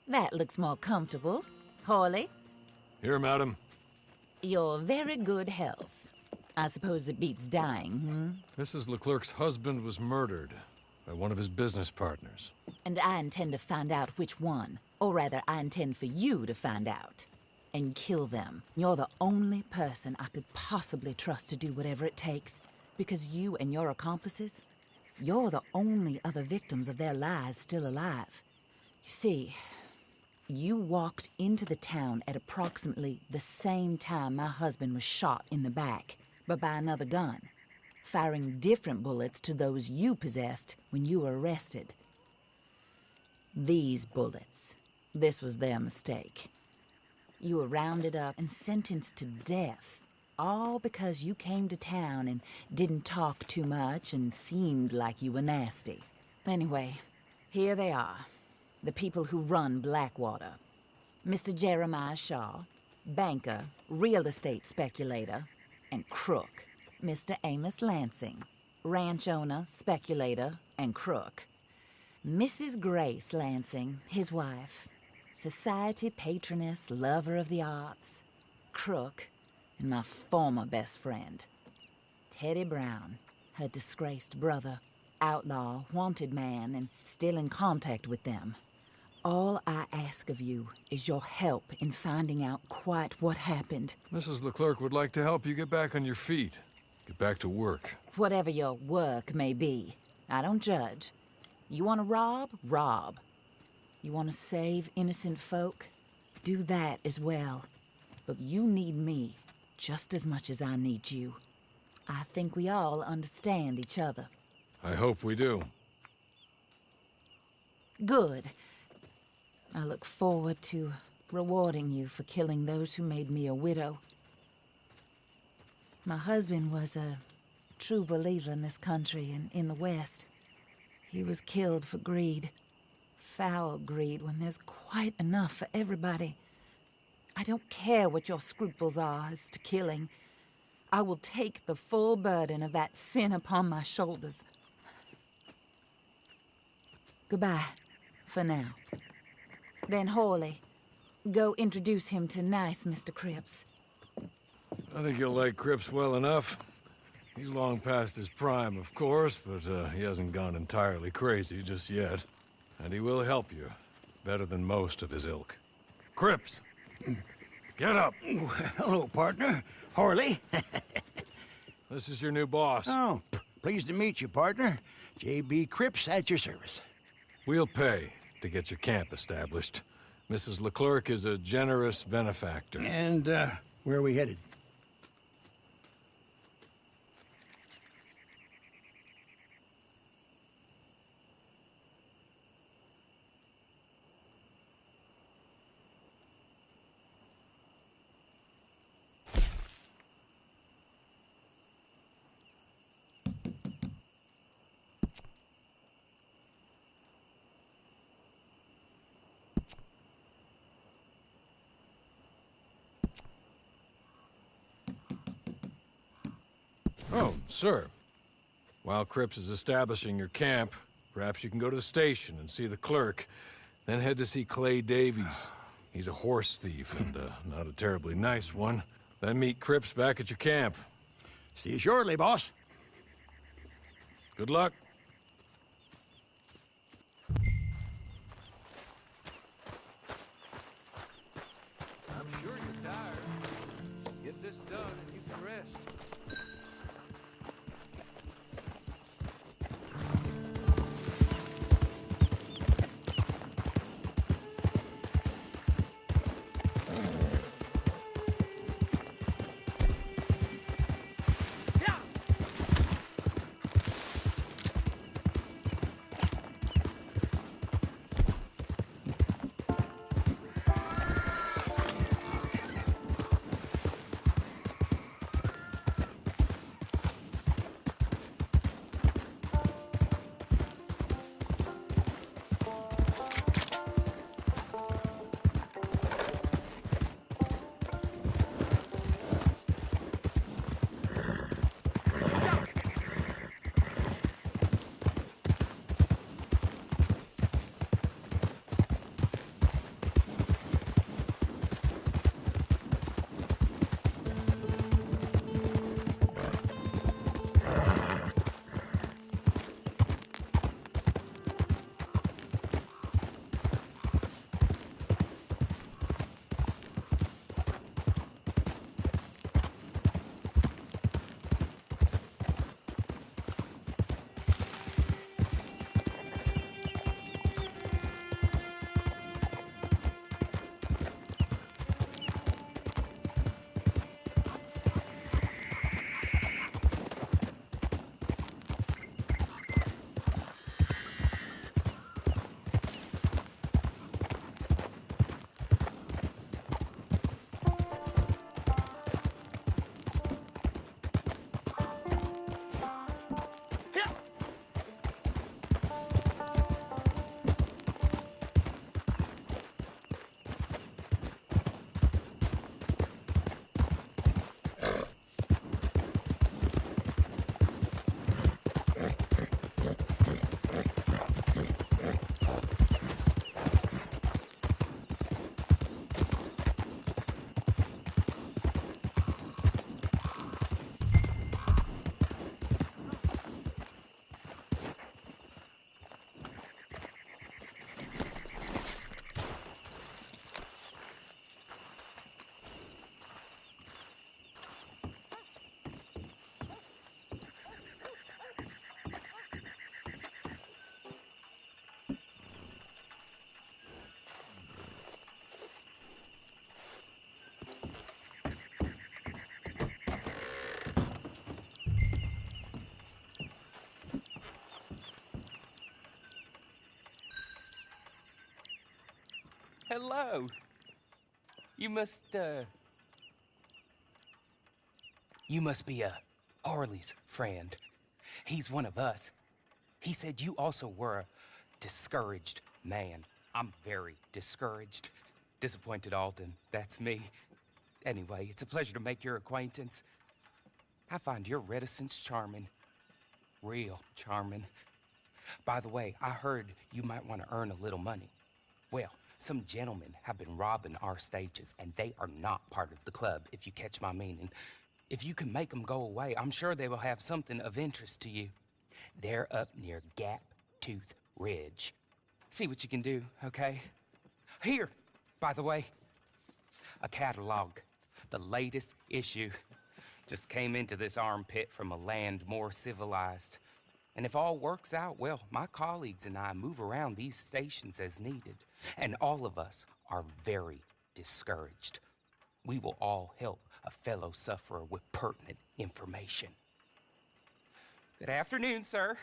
That looks more comfortable. Hawley, Here, madam. your very good health. I suppose it beats dying, Mrs. Leclerc's husband was murdered by one of his business partners. And I intend to find out which one. Or rather, I intend for you to find out. And kill them. You're the only person I could possibly trust to do whatever it takes. Because you and your accomplices, you're the only other victims of their lies still alive. You see, you walked into the town at approximately the same time my husband was shot in the back, but by another gun, firing different bullets to those you possessed when you were arrested. These bullets, this was their mistake. You were rounded up and sentenced to death, all because you came to town and didn't talk too much and seemed like you were nasty. Anyway, here they are, the people who run Blackwater. Mr. Jeremiah Shaw, banker, real estate speculator, and crook. Mr. Amos Lansing, ranch owner, speculator, and crook. Mrs. Grace Lansing, his wife, society patroness, lover of the arts, crook, and my former best friend. Teddy Brown, her disgraced brother, outlaw, wanted man, and still in contact with them. All I ask of you is your help in finding out quite what happened. Mrs. Leclerc would like to help you get back on your feet. Get back to work. Whatever your work may be, I don't judge. You want to rob? Rob. You want to save innocent folk? Do that as well. But you need me just as much as I need you. I think we all understand each other. I hope we do. Good. I look forward to rewarding you for killing those who made me a widow. My husband was a true believer in this country and in the West. He was killed for greed. Foul greed when there's quite enough for everybody. I don't care what your scruples are as to killing. I will take the full burden of that sin upon my shoulders. Goodbye, for now. Then Hawley, go introduce him to nice Mr. Cripps. I think you'll like Cripps well enough. He's long past his prime, of course, but he hasn't gone entirely crazy just yet. And he will help you, better than most of his ilk. Cripps! Get up! Hello, partner. Harley. This is your new boss. Oh, pleased to meet you, partner. J.B. Cripps at your service. We'll pay to get your camp established. Mrs. Leclerc is a generous benefactor. And, where are we headed? Oh, sir. While Cripps is establishing your camp, perhaps you can go to the station and see the clerk, then head to see Clay Davies. He's a horse thief, and not a terribly nice one. Then meet Cripps back at your camp. See you shortly, boss. Good luck. I'm sure you're tired. Get this done and you can rest. Hello. You must be Harley's friend. He's one of us. He said you also were a discouraged man. I'm very discouraged. Disappointed Alden, that's me. Anyway, it's a pleasure to make your acquaintance. I find your reticence charming. Real charming. By the way, I heard you might want to earn a little money. Well, some gentlemen have been robbing our stages, and they are not part of the club, if you catch my meaning. If you can make them go away, I'm sure they will have something of interest to you. They're up near Gap Tooth Ridge. See what you can do, okay? Here, by the way, a catalog. The latest issue. Just came into this armpit from a land more civilized. And if all works out, well, my colleagues and I move around these stations as needed. And all of us are very discouraged. We will all help a fellow sufferer with pertinent information. Good afternoon, sir.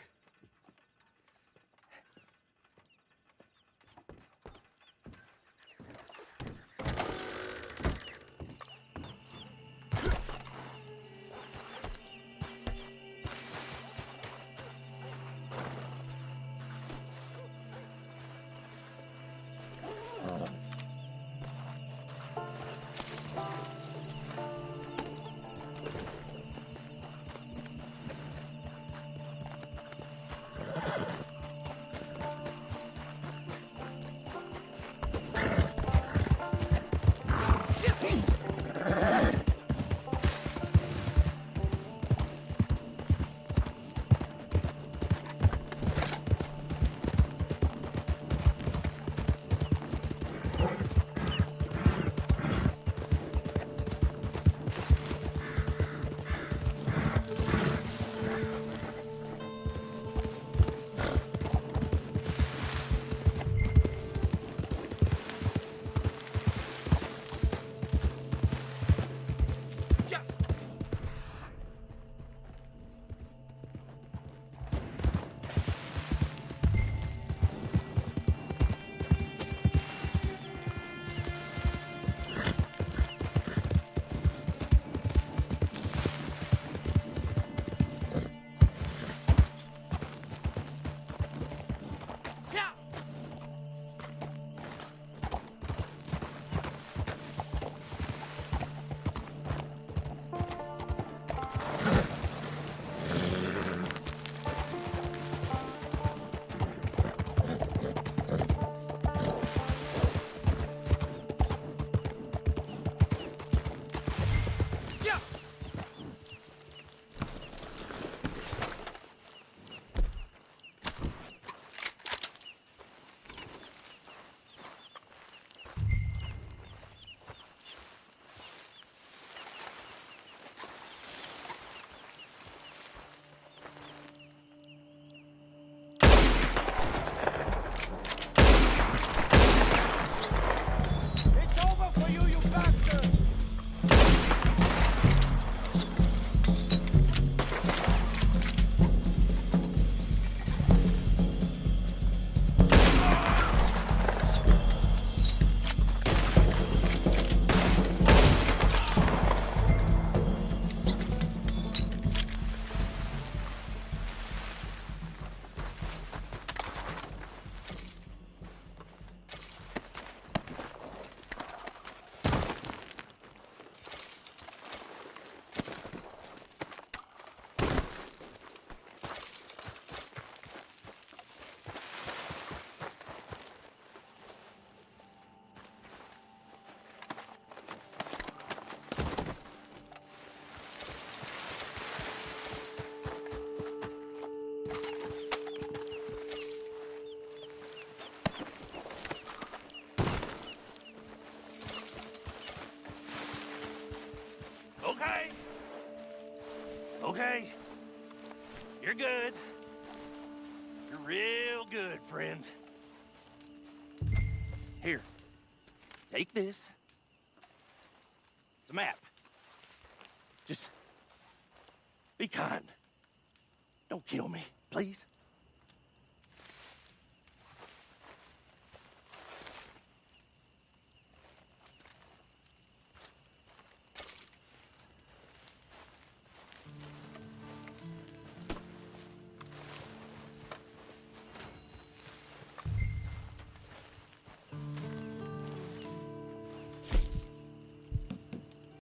Okay. You're good. You're real good, friend. Here. Take this. It's a map. Just be kind. Don't kill me, please.